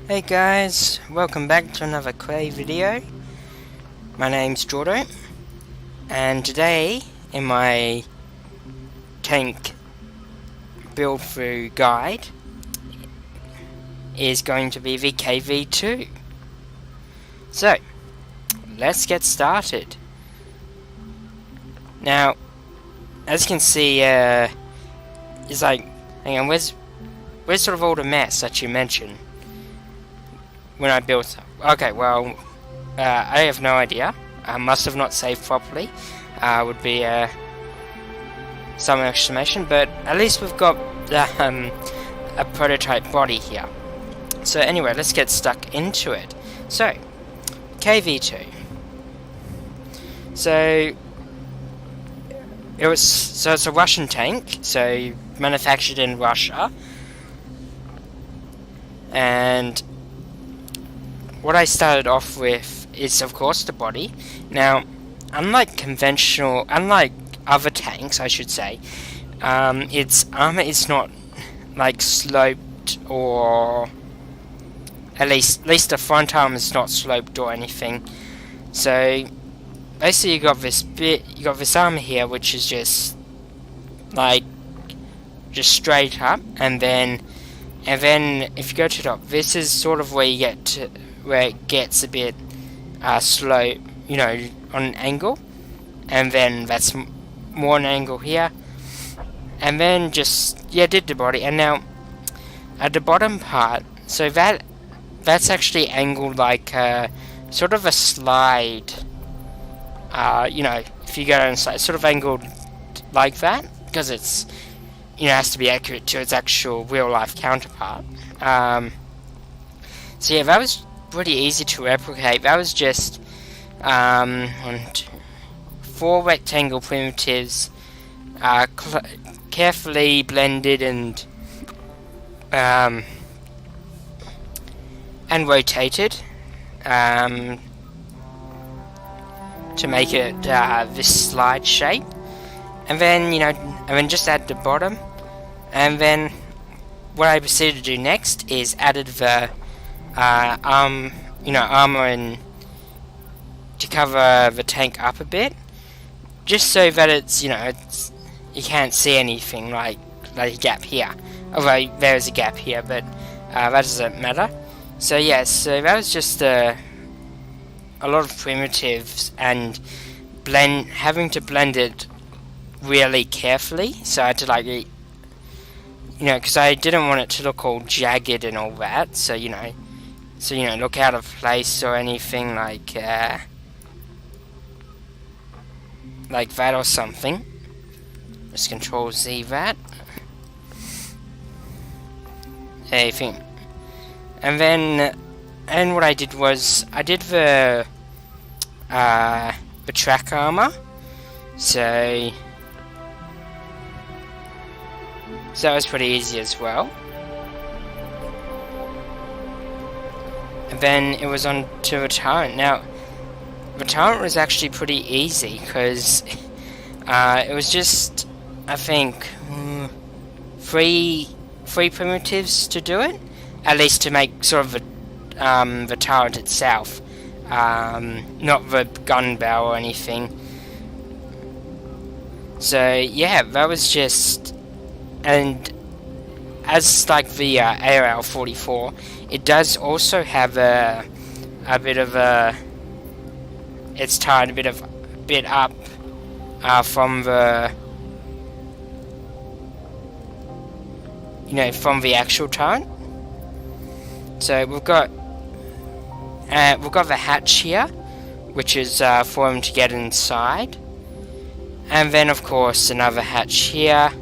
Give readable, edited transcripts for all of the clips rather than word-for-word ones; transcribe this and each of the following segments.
Hey guys, welcome back to another CREY video. My name's Jordan, and today in my tank build through guide is going to be the KV-2. So, let's get started. Now, as you can see, it's like, hang on, where's sort of all the mess that you mentioned when I built it? Okay, well, I have no idea. I must have not saved properly. Would be some exclamation, but at least we've got a prototype body here. So anyway, let's get stuck into it. So, KV-2. So it's a Russian tank, so manufactured in Russia, and what I started off with is, of course, the body. Now, unlike other tanks, I should say, its armor is not like sloped, or at least the front arm is not sloped or anything. So basically, you got this armor here, which is just straight up, and then if you go to the top, this is sort of where you get to, where it gets a bit slow, you know, on an angle, and then that's more an angle here, and then did the body. And now at the bottom part, so that's actually angled like sort of a slide, you know, if you go down the side, sort of angled like that, because it's, you know, has to be accurate to its actual real life counterpart. So yeah, that was pretty easy to replicate. That was just 4 rectangle primitives, carefully blended and rotated to make it this slide shape, and then just add the bottom, and then what I proceeded to do next is added the armor and to cover the tank up a bit, just so that it's, you can't see anything like a gap here. Although there is a gap here, but that doesn't matter. So yeah, so that was just a lot of primitives and having to blend it really carefully. So I had to because I didn't want it to look all jagged and all that. So look out of place or anything like that or something. Just Control Z that. Anything. And then what I did was I did the track armor. So that was pretty easy as well. And then it was on to the turret. Now, the turret was actually pretty easy, because it was just, I think, 3 primitives to do it, at least to make sort of the turret itself, not the gun barrel or anything. So yeah, that was just, and as like the ARL-44, it does also have a bit of it's tied a bit up from the, from the actual turret. So we've got the hatch here, which is for him to get inside, and then of course another hatch here,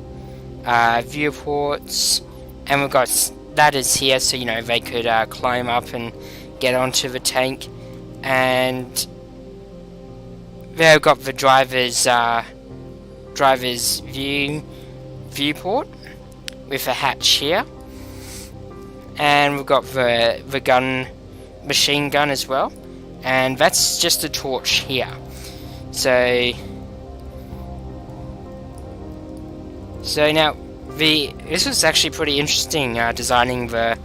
viewports, and we've got ladders here, so they could climb up and get onto the tank. And there we've got the driver's viewport with a hatch here, and we've got the machine gun as well, and that's just a torch here. So now this was actually pretty interesting, designing the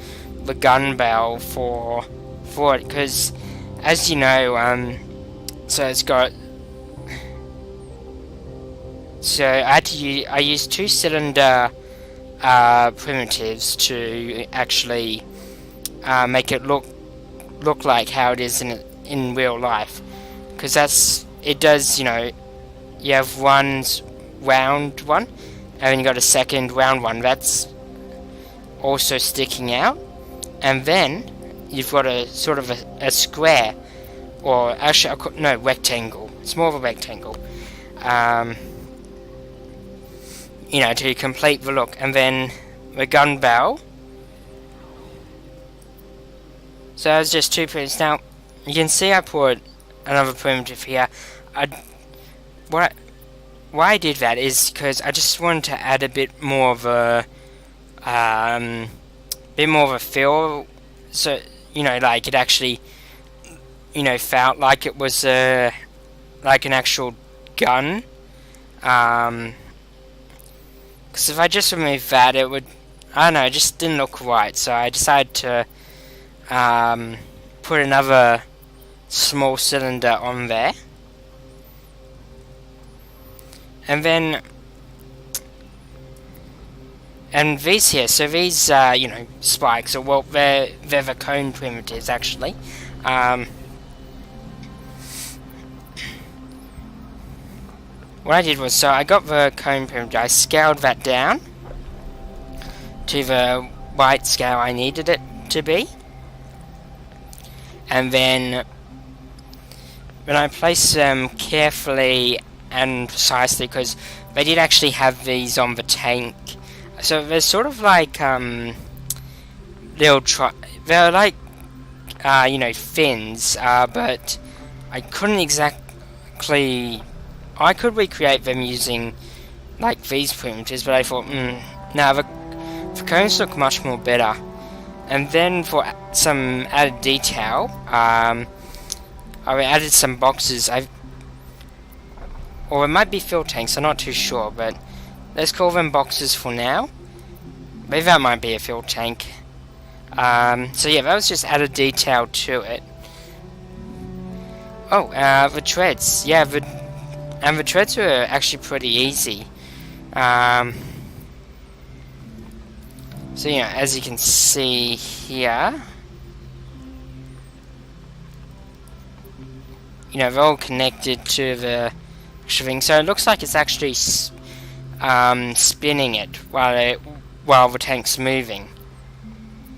the gun barrel for it, because as you know, so it's got. So I used 2-cylinder primitives to actually make it look like how it is in real life, because it does, you know, you have one round one, and then you got a second round one that's also sticking out, and then you've got a sort of a square, or actually no, rectangle. It's more of a rectangle. You know, to complete the look, and then the gun barrel. So it's just 2 primitives. Now you can see I put another primitive here. Why I did that is because I just wanted to add a bit more of a feel, so you know, like it actually, you know, felt like it was like an actual gun. Because if I just removed that, it would, I don't know, it just didn't look right. So I decided to put another small cylinder on there. And then, and these here, so these, you know, spikes, or well, they're the cone primitives actually. What I did was, so I got the cone primitive, I scaled that down to the right scale I needed it to be. And then when I placed them carefully and precisely, because they did actually have these on the tank, so they're sort of like they're like you know, fins, but I couldn't exactly. I could recreate them using like these primitives, but I thought, no, the cones look much more better. And then for some added detail, I added some boxes. Or it might be fuel tanks, I'm not too sure, but let's call them boxes for now. Maybe that might be a fuel tank. So yeah, that was just added detail to it. Oh, the treads. Yeah, the treads were actually pretty easy. So yeah, as you can see here, you know, they're all connected to the thing. So it looks like it's actually spinning it while the tank's moving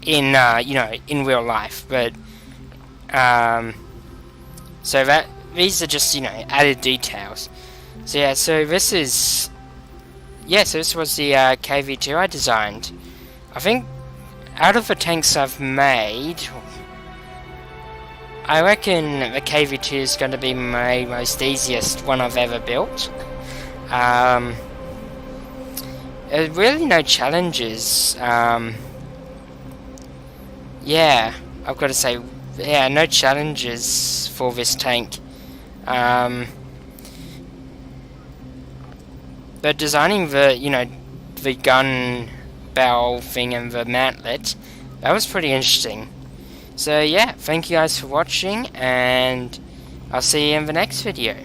in you know, in real life. But so that these are just, you know, added details. So yeah, so this is, yeah, so this was the KV-2 I designed. I think out of the tanks I've made, I reckon the KV-2 is going to be my most easiest one I've ever built. Really no challenges. Yeah, I've got to say, yeah, no challenges for this tank. But designing the, you know, the gun barrel thing and the mantlet, that was pretty interesting. So yeah, thank you guys for watching, and I'll see you in the next video.